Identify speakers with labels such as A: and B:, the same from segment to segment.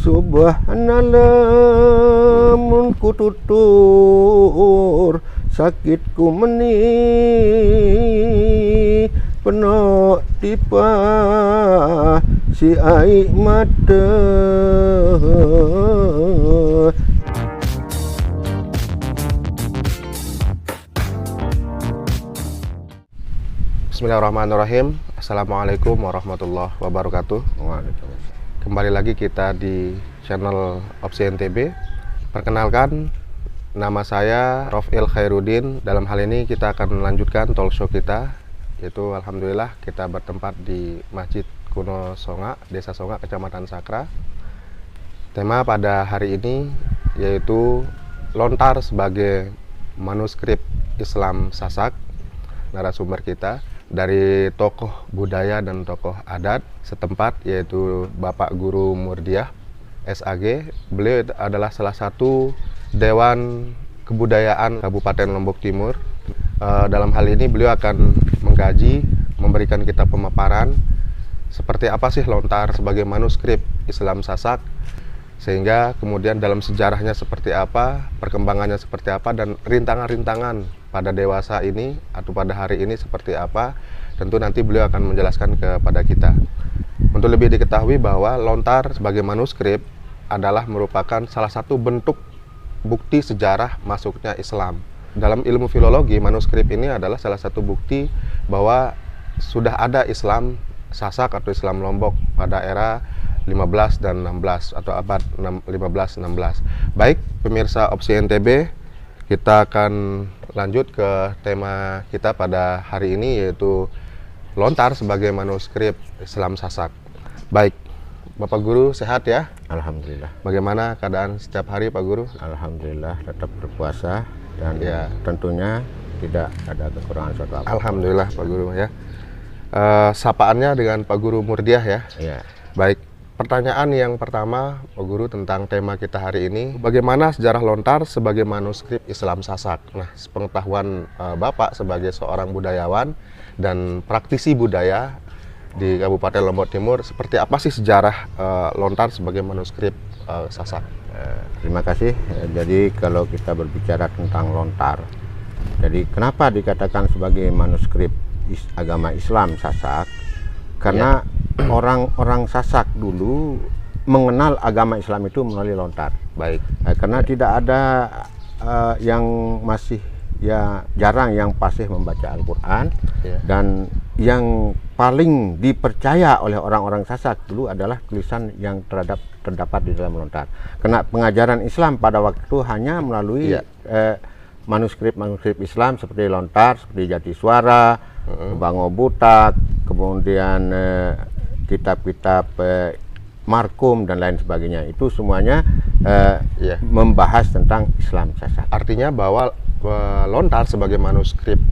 A: Subhanallah mun kututur sakitku meni penuh tipa si ai mata.
B: Bismillahirrahmanirrahim. Assalamualaikum warahmatullahi wabarakatuh. Kembali lagi kita di channel Opsi NTB. Perkenalkan, nama saya Rofil Khairuddin. Dalam hal ini kita akan melanjutkan talk show kita, yaitu alhamdulillah kita bertempat di Masjid Kuno Songa, Desa Songa, Kecamatan Sakra. Tema pada hari ini yaitu lontar sebagai manuskrip Islam Sasak. Narasumber kita dari tokoh budaya dan tokoh adat setempat, yaitu Bapak Guru Murdiah SAG. Beliau adalah salah satu Dewan Kebudayaan Kabupaten Lombok Timur. Dalam hal ini beliau akan mengkaji, memberikan kita pemaparan seperti apa sih lontar sebagai manuskrip Islam Sasak, sehingga kemudian dalam sejarahnya seperti apa, perkembangannya seperti apa, dan rintangan-rintangan pada dewasa ini atau pada hari ini seperti apa. Tentu nanti beliau akan menjelaskan kepada kita. Untuk lebih diketahui bahwa lontar sebagai manuskrip adalah merupakan salah satu bentuk bukti sejarah masuknya Islam. Dalam ilmu filologi, manuskrip ini adalah salah satu bukti bahwa sudah ada Islam Sasak atau Islam Lombok pada era 15 dan 16 atau abad 15-16. Baik, pemirsa Opsi NTB, kita akan lanjut ke tema kita pada hari ini, yaitu lontar sebagai manuskrip Islam Sasak. Baik, Bapak Guru sehat ya?
A: Alhamdulillah.
B: Bagaimana keadaan setiap hari Pak Guru?
A: Alhamdulillah tetap berpuasa dan
B: ya,
A: tentunya tidak ada kekurangan suatu apa.
B: Alhamdulillah Pak Guru ya. Sapaannya dengan Pak Guru Murdiah ya?
A: Iya.
B: Baik. Pertanyaan yang pertama, Pak Guru, tentang tema kita hari ini, bagaimana sejarah lontar sebagai manuskrip Islam Sasak? Nah, sepengetahuan Bapak sebagai seorang budayawan dan praktisi budaya di Kabupaten Lombok Timur, seperti apa sih sejarah lontar sebagai manuskrip Sasak?
A: Terima kasih. Jadi kalau kita berbicara tentang lontar, jadi kenapa dikatakan sebagai manuskrip agama Islam Sasak? Karena orang-orang Sasak dulu mengenal agama Islam itu melalui lontar.
B: Baik.
A: Karena tidak ada yang masih, ya jarang yang fasih membaca Al-Quran. Dan yang paling dipercaya oleh orang-orang Sasak dulu adalah tulisan yang terdapat di dalam lontar. Karena pengajaran Islam pada waktu itu hanya melalui manuskrip-manuskrip Islam seperti lontar, seperti Jatiswara, Bango Butak, kemudian kitab-kitab Markum dan lain sebagainya. Itu semuanya membahas tentang Islam Sasak.
B: Artinya bahwa lontar sebagai manuskrip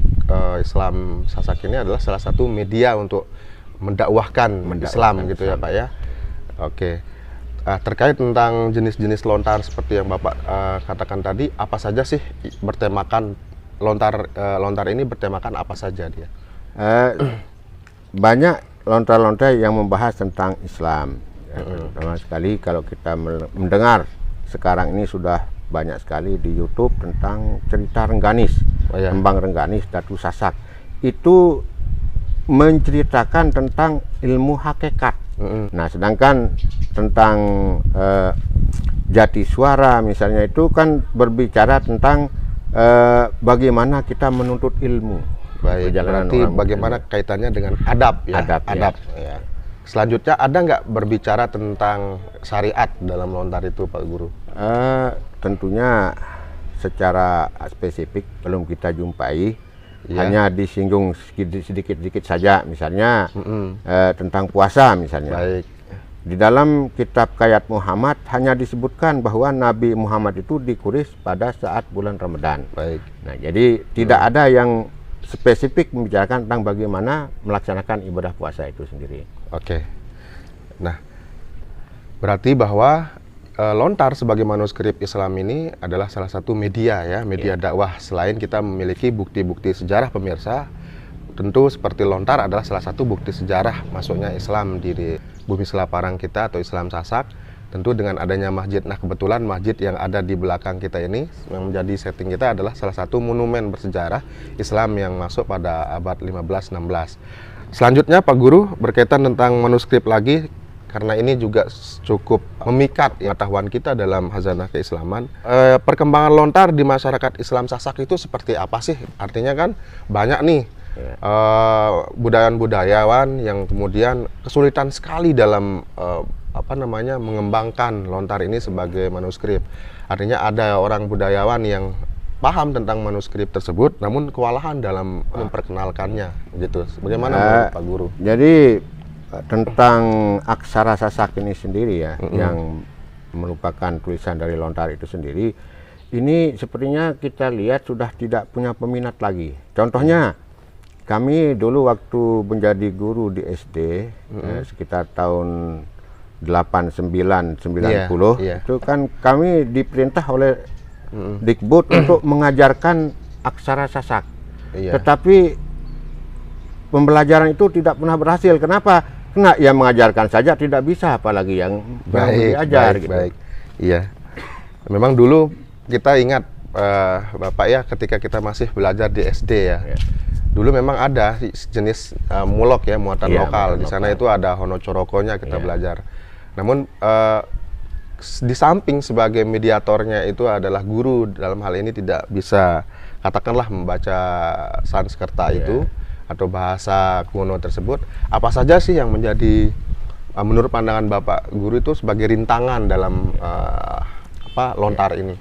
B: Islam Sasak ini adalah salah satu media untuk mendakwahkan Islam gitu ya Pak ya. Oke. Terkait tentang jenis-jenis lontar seperti yang Bapak katakan tadi, apa saja sih bertemakan lontar ini bertemakan apa saja dia?
A: Banyak lontar-lontar yang membahas tentang Islam. Terutama sekali kalau kita mendengar sekarang ini sudah banyak sekali di YouTube tentang cerita Rengganis, Tembang Rengganis, Datu Sasak. Itu menceritakan tentang ilmu hakikat. Nah, sedangkan tentang Jatiswara misalnya itu kan berbicara tentang bagaimana kita menuntut ilmu.
B: Baik, berarti bagaimana kaitannya dengan adab ya? Adab. Ya. Selanjutnya ada nggak berbicara tentang syariat dalam lontar itu Pak Guru?
A: Tentunya secara spesifik belum kita jumpai. Hanya disinggung sedikit-sedikit saja, misalnya tentang puasa misalnya.
B: Baik.
A: Di dalam kitab Kayat Muhammad hanya disebutkan bahwa Nabi Muhammad itu dikuris pada saat bulan Ramadan.
B: Baik.
A: Nah, jadi tidak ada yang spesifik membicarakan tentang bagaimana melaksanakan ibadah puasa itu sendiri.
B: Oke. Nah, berarti bahwa lontar sebagai manuskrip Islam ini adalah salah satu media ya, media dakwah. Selain kita memiliki bukti-bukti sejarah pemirsa, tentu seperti lontar adalah salah satu bukti sejarah masuknya Islam di bumi Selaparang kita atau Islam Sasak. tentu dengan adanya masjid. Nah, kebetulan masjid yang ada di belakang kita ini yang menjadi setting kita adalah salah satu monumen bersejarah Islam yang masuk pada abad 15-16. Selanjutnya Pak Guru, berkaitan tentang manuskrip lagi, karena ini juga cukup memikat pengetahuan kita dalam khazanah keislaman. Perkembangan lontar di masyarakat Islam Sasak itu seperti apa sih? Artinya kan banyak nih budayawan-budayawan yang kemudian kesulitan sekali dalam mengembangkan lontar ini sebagai manuskrip. Artinya ada orang budayawan yang paham tentang manuskrip tersebut, namun kewalahan dalam memperkenalkannya, gitu. Bagaimana Pak Guru?
A: Jadi tentang aksara Sasak ini sendiri ya, yang merupakan tulisan dari lontar itu sendiri, ini sepertinya kita lihat sudah tidak punya peminat lagi. Contohnya, kami dulu waktu menjadi guru di SD, sekitar tahun 89-90, itu kan kami diperintah oleh Dikbud untuk mengajarkan aksara Sasak. Tetapi pembelajaran itu tidak pernah berhasil. Kenapa? Karena yang mengajarkan saja tidak bisa, apalagi yang diajar.
B: Baik. Iya. Memang dulu kita ingat Bapak ya, ketika kita masih belajar di SD ya. Dulu memang ada jenis mulok ya, muatan lokal. Di sana itu ada hono corokonya kita belajar. Namun di samping sebagai mediatornya itu adalah guru, dalam hal ini tidak bisa katakanlah membaca Sanskerta itu atau bahasa kuno tersebut. Apa saja sih yang menjadi menurut pandangan Bapak Guru itu sebagai rintangan dalam lontar ini?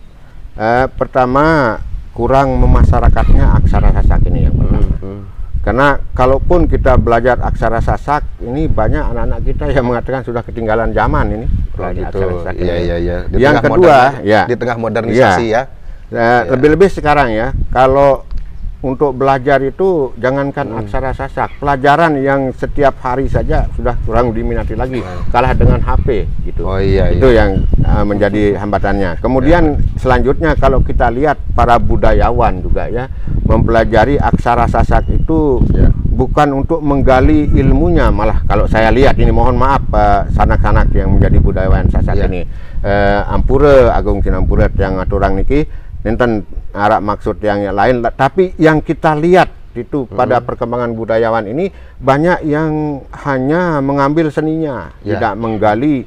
A: Pertama, kurang memasyarakatnya aksara Sasak ini yang pertama. Karena kalaupun kita belajar aksara Sasak, ini banyak anak-anak kita yang mengatakan sudah ketinggalan zaman ini.
B: Gitu. Iya.
A: Yang kedua,
B: di tengah modernisasi
A: lebih-lebih sekarang ya, kalau untuk belajar itu jangankan aksara Sasak, pelajaran yang setiap hari saja sudah kurang diminati lagi, kalah dengan HP gitu. Itu yang menjadi hambatannya. Kemudian selanjutnya kalau kita lihat para budayawan juga ya, mempelajari aksara Sasak itu bukan untuk menggali ilmunya, malah kalau saya lihat ini, mohon maaf sanak-sanak yang menjadi budayawan Sasak ini, Ampura, Agung Sinampura yang aturang niki nenten arah maksud yang lain, tapi yang kita lihat itu pada perkembangan budayawan ini banyak yang hanya mengambil seninya, tidak menggali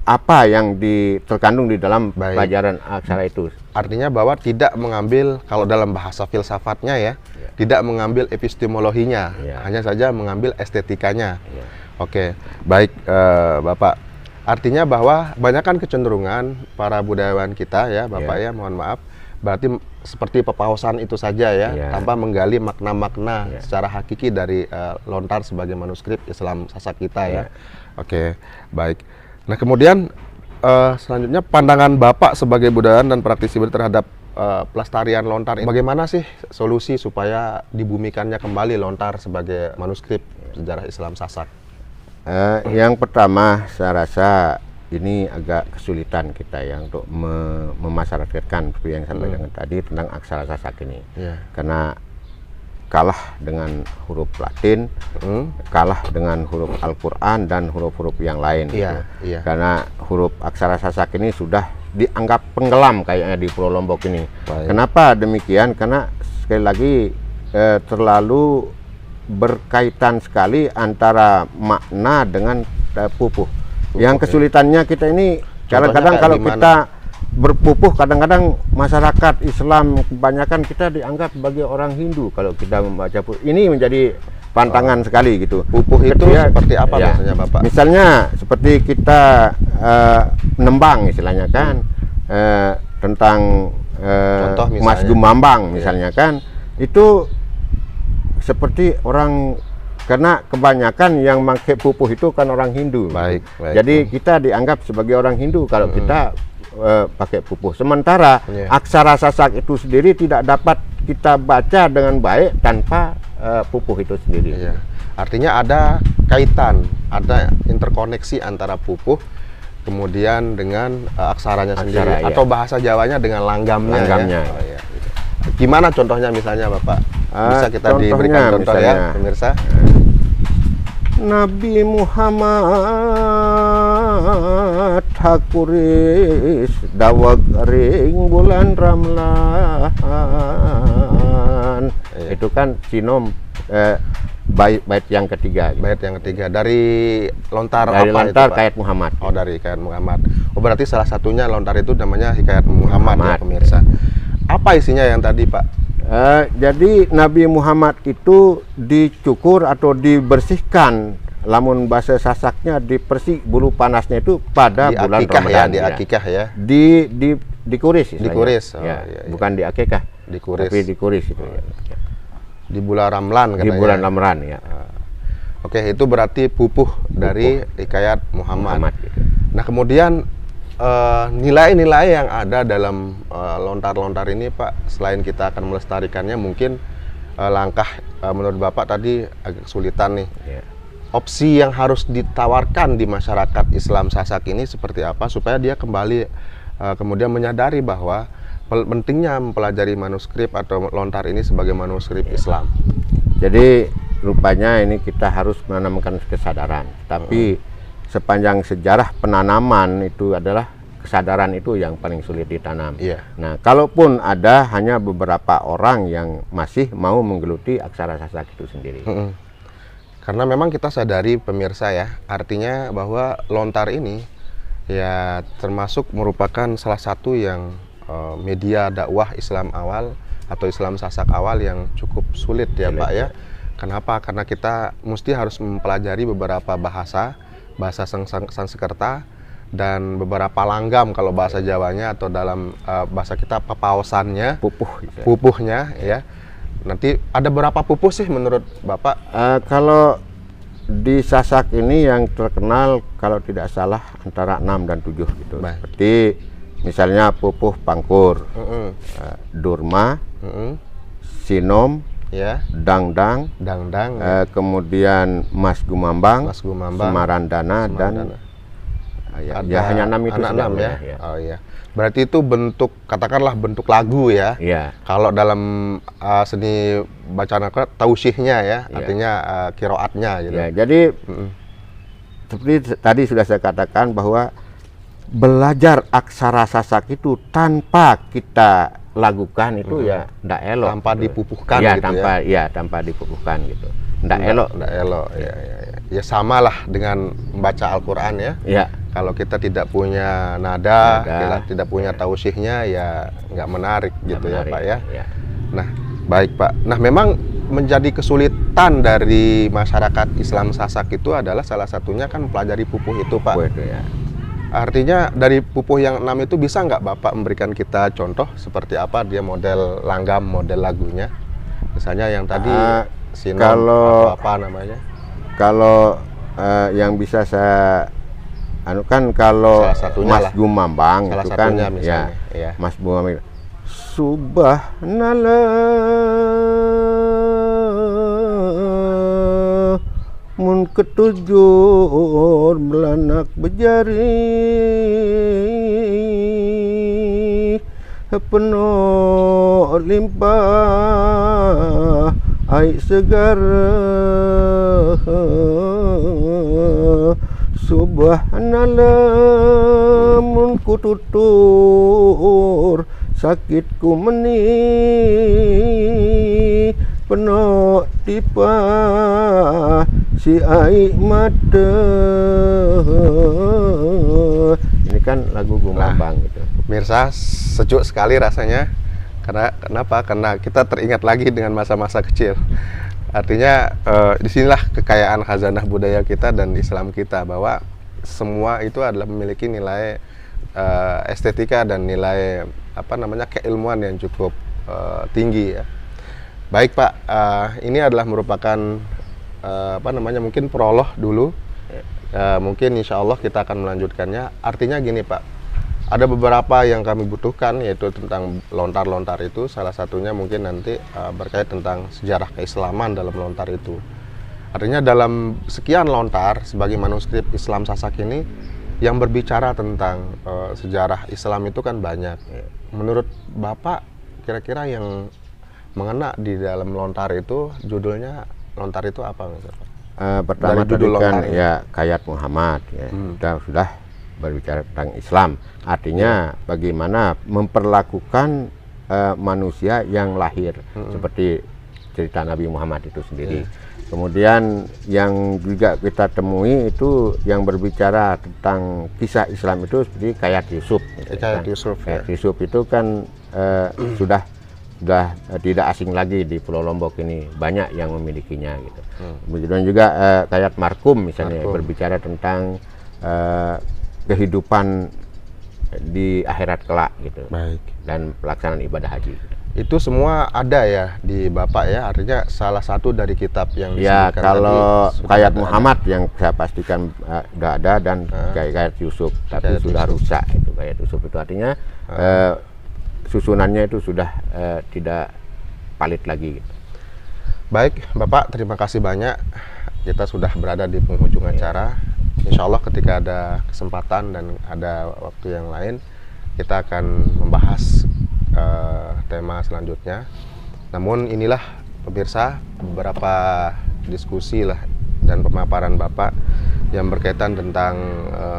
A: apa yang terkandung di dalam pelajaran aksara itu.
B: Artinya bahwa tidak mengambil, kalau dalam bahasa filsafatnya tidak mengambil epistemologinya, hanya saja mengambil estetikanya. Oke, baik Bapak. Artinya bahwa banyakkan kecenderungan para budayawan kita ya Bapak ya, mohon maaf, berarti seperti pepausan itu saja ya, tanpa menggali makna-makna secara hakiki dari lontar sebagai manuskrip Islam Sasak kita ya. Oke, baik. Nah kemudian selanjutnya pandangan Bapak sebagai budayawan dan praktisi terhadap pelestarian lontar ini, bagaimana sih solusi supaya dibumikannya kembali lontar sebagai manuskrip sejarah Islam Sasak?
A: Yang pertama, saya rasa ini agak kesulitan kita ya untuk memasyarakatkan seperti yang saya sampaikan tadi tentang aksara Sasak ini, karena kalah dengan huruf Latin, kalah dengan huruf Al-Quran dan huruf-huruf yang lain. Karena huruf aksara Sasak ini sudah dianggap penggelam kayaknya di Pulau Lombok ini. Kenapa demikian? Karena sekali lagi terlalu berkaitan sekali antara makna dengan pupuh. Yang kesulitannya kita ini kadang-kadang kalau kita berpupuh, kadang-kadang masyarakat Islam kebanyakan kita dianggap sebagai orang Hindu kalau kita membaca pupuh. Ini menjadi pantangan sekali gitu.
B: Pupuh itu seperti apa biasanya Bapak?
A: Misalnya seperti kita nembang istilahnya kan, tentang Mas Gumambang misalnya kan, itu seperti orang, karena kebanyakan yang pakai pupuh itu kan orang Hindu. Jadi kita dianggap sebagai orang Hindu kalau kita pakai pupuh. Sementara aksara Sasak itu sendiri tidak dapat kita baca dengan baik tanpa pupuh itu sendiri.
B: Artinya ada kaitan, ada interkoneksi antara pupuh kemudian dengan aksaranya sendiri, atau bahasa Jawanya dengan langgamnya. Gimana contohnya misalnya Bapak? Bisa kita diberikan contoh ya pemirsa?
A: Nabi Muhammad Muhammad hakuris dawag ring bulan Ramlan. Itu kan sinom bait yang ketiga.
B: Bait yang ketiga dari lontar
A: Dari
B: apa
A: lontar
B: itu, Pak?
A: Hikayat Muhammad.
B: Oh, dari Hikayat Muhammad. Oh, berarti salah satunya lontar itu namanya Hikayat Muhammad, ya, pemirsa. Apa isinya yang tadi, Pak?
A: Jadi Nabi Muhammad itu dicukur atau dibersihkan, lamun bahasa Sasaknya dipersih bulu panasnya itu pada bulan Ramadan.
B: Di akikah ya.
A: Dikuris istilahnya.
B: Dikuris. Oh,
A: ya,
B: iya.
A: bukan di akikah.
B: Dikuris.
A: Tapi dikuris itu.
B: Di bulan Ramlan katanya.
A: Di bulan Ramlan ya.
B: Oke, itu berarti pupuh dari Hikayat Muhammad.
A: Gitu.
B: Nah, kemudian nilai-nilai yang ada dalam lontar-lontar ini, Pak, selain kita akan melestarikannya, mungkin langkah menurut Bapak tadi agak kesulitan nih.
A: Ya.
B: Opsi yang harus ditawarkan di masyarakat Islam Sasak ini seperti apa supaya dia kembali kemudian menyadari bahwa pentingnya mempelajari manuskrip atau lontar ini sebagai manuskrip Islam.
A: Jadi rupanya ini kita harus menanamkan kesadaran. Tapi sepanjang sejarah penanaman itu adalah kesadaran itu yang paling sulit ditanam.
B: Iya.
A: Nah, kalaupun ada hanya beberapa orang yang masih mau menggeluti aksara Sasak itu sendiri.
B: Karena memang kita sadari pemirsa ya, artinya bahwa lontar ini ya termasuk merupakan salah satu yang media dakwah Islam awal atau Islam Sasak awal yang cukup sulit ya, Pak ya. Kenapa? Karena kita mesti harus mempelajari beberapa bahasa Sanskerta dan beberapa langgam kalau bahasa Jawanya, atau dalam bahasa kita pepaosannya, pupuhnya ya. Nanti ada berapa pupuh sih menurut Bapak?
A: Kalau di Sasak ini yang terkenal kalau tidak salah antara 6 dan 7 gitu. Seperti misalnya pupuh Pangkur, Durma, Sinom,
B: ya,
A: Dangdang, kemudian Mas Gumambang, Semarandana, dan ya hanya 6 itu saja
B: ya. Oh iya. Berarti itu bentuk, katakanlah bentuk lagu ya.
A: Iya.
B: Kalau dalam seni bacaan Al-Quran tausihnya ya, artinya kiroatnya gitu.
A: Ya, jadi seperti tadi sudah saya katakan bahwa belajar aksara Sasak itu tanpa kita lakukan itu ya ndak elok.
B: Tanpa dipupuhkan
A: ya,
B: gitu
A: tanpa dipupuhkan gitu. Ndak elok.
B: Ya. Ya samalah dengan membaca Al-Quran ya.
A: Ya.
B: Kalau kita tidak punya nada, tidak punya tausihnya ya nggak menarik gitu ya, Pak ya. Nah, baik Pak. Nah, memang menjadi kesulitan dari masyarakat Islam Sasak itu adalah salah satunya kan mempelajari pupuh itu, Pak.
A: Itu ya.
B: Artinya dari pupuh yang 6 itu bisa nggak Bapak memberikan kita contoh seperti apa dia model langgam, model lagunya? Misalnya yang tadi Sinom atau apa namanya?
A: Kalau yang bisa saya kan kalau Mas Gumambang itu kan misalnya, ya. Mas Gumambang Subhanallah mun ketujur belanak bejari penuh limpah air segar Subhanallah mun kututur sakitku meni penuh tipah si air mata. Ini kan lagu Gumambang gitu.
B: Mirsa, sejuk sekali rasanya. Kenapa? Karena kita teringat lagi dengan masa-masa kecil. Artinya disinilah kekayaan khazanah budaya kita dan Islam kita, bahwa semua itu adalah memiliki nilai estetika dan nilai keilmuan yang cukup tinggi ya. Baik Pak, ini adalah merupakan mungkin prolog dulu. Mungkin insya Allah kita akan melanjutkannya. Artinya gini Pak, ada beberapa yang kami butuhkan, yaitu tentang lontar-lontar itu. Salah satunya mungkin nanti berkait tentang sejarah keislaman dalam lontar itu. Artinya dalam sekian lontar sebagai manuskrip Islam Sasak ini yang berbicara tentang sejarah Islam itu kan banyak. Menurut Bapak, kira-kira yang mengena di dalam lontar itu, judulnya lontar itu apa?
A: Pertama tadi kan ya Hikayat Muhammad ya. Sudah berbicara tentang Islam. Artinya bagaimana memperlakukan manusia yang lahir seperti cerita Nabi Muhammad itu sendiri. Kemudian yang juga kita temui itu yang berbicara tentang kisah Islam itu seperti Kayat Yusuf.
B: Kayat Yusuf,
A: Kayat Yusuf itu kan sudah tidak asing lagi di Pulau Lombok ini, banyak yang memilikinya gitu. Kemudian juga Kayat Markum misalnya berbicara tentang kehidupan di akhirat kelak gitu.
B: Baik.
A: Dan pelaksanaan ibadah haji.
B: Itu semua ada ya di Bapak ya, artinya salah satu dari kitab yang
A: ya,
B: disebutkan
A: kalau Kayat Muhammad
B: ada.
A: yang saya pastikan sudah ada, dan Kayat Yusuf tapi
B: Kayat
A: sudah
B: Yusuf.
A: rusak itu. Kayat Yusuf itu artinya susunannya itu sudah tidak valid lagi gitu.
B: Baik Bapak, terima kasih banyak. Kita sudah berada di penghujung acara. Insya Allah ketika ada kesempatan dan ada waktu yang lain, kita akan membahas tema selanjutnya. Namun inilah pemirsa beberapa diskusi lah dan pemaparan Bapak yang berkaitan tentang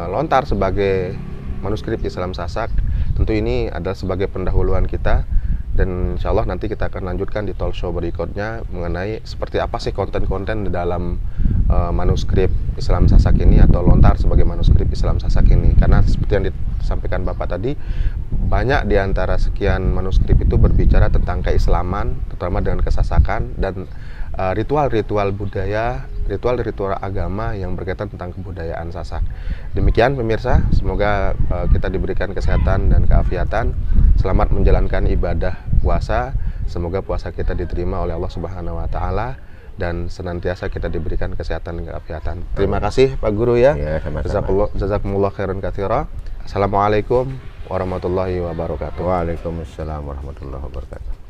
B: lontar sebagai manuskrip Islam Sasak. Tentu ini adalah sebagai pendahuluan kita, dan insya Allah nanti kita akan lanjutkan di talk show berikutnya mengenai seperti apa sih konten-konten di dalam manuskrip Islam Sasak ini, atau lontar sebagai manuskrip Islam Sasak ini. Karena seperti yang disampaikan Bapak tadi, banyak di antara sekian manuskrip itu berbicara tentang keislaman, terutama dengan kesasakan, dan ritual-ritual budaya, ritual-ritual agama yang berkaitan tentang kebudayaan Sasak. Demikian pemirsa, semoga kita diberikan kesehatan dan keafiatan. Selamat menjalankan ibadah puasa. Semoga puasa kita diterima oleh Allah Subhanahu wa taala dan senantiasa kita diberikan kesehatan dan keafiatan. Terima kasih Pak Guru ya. Jazakumullah khairan katsira. Assalamualaikum warahmatullahi wabarakatuh.
A: Waalaikumsalam warahmatullahi wabarakatuh.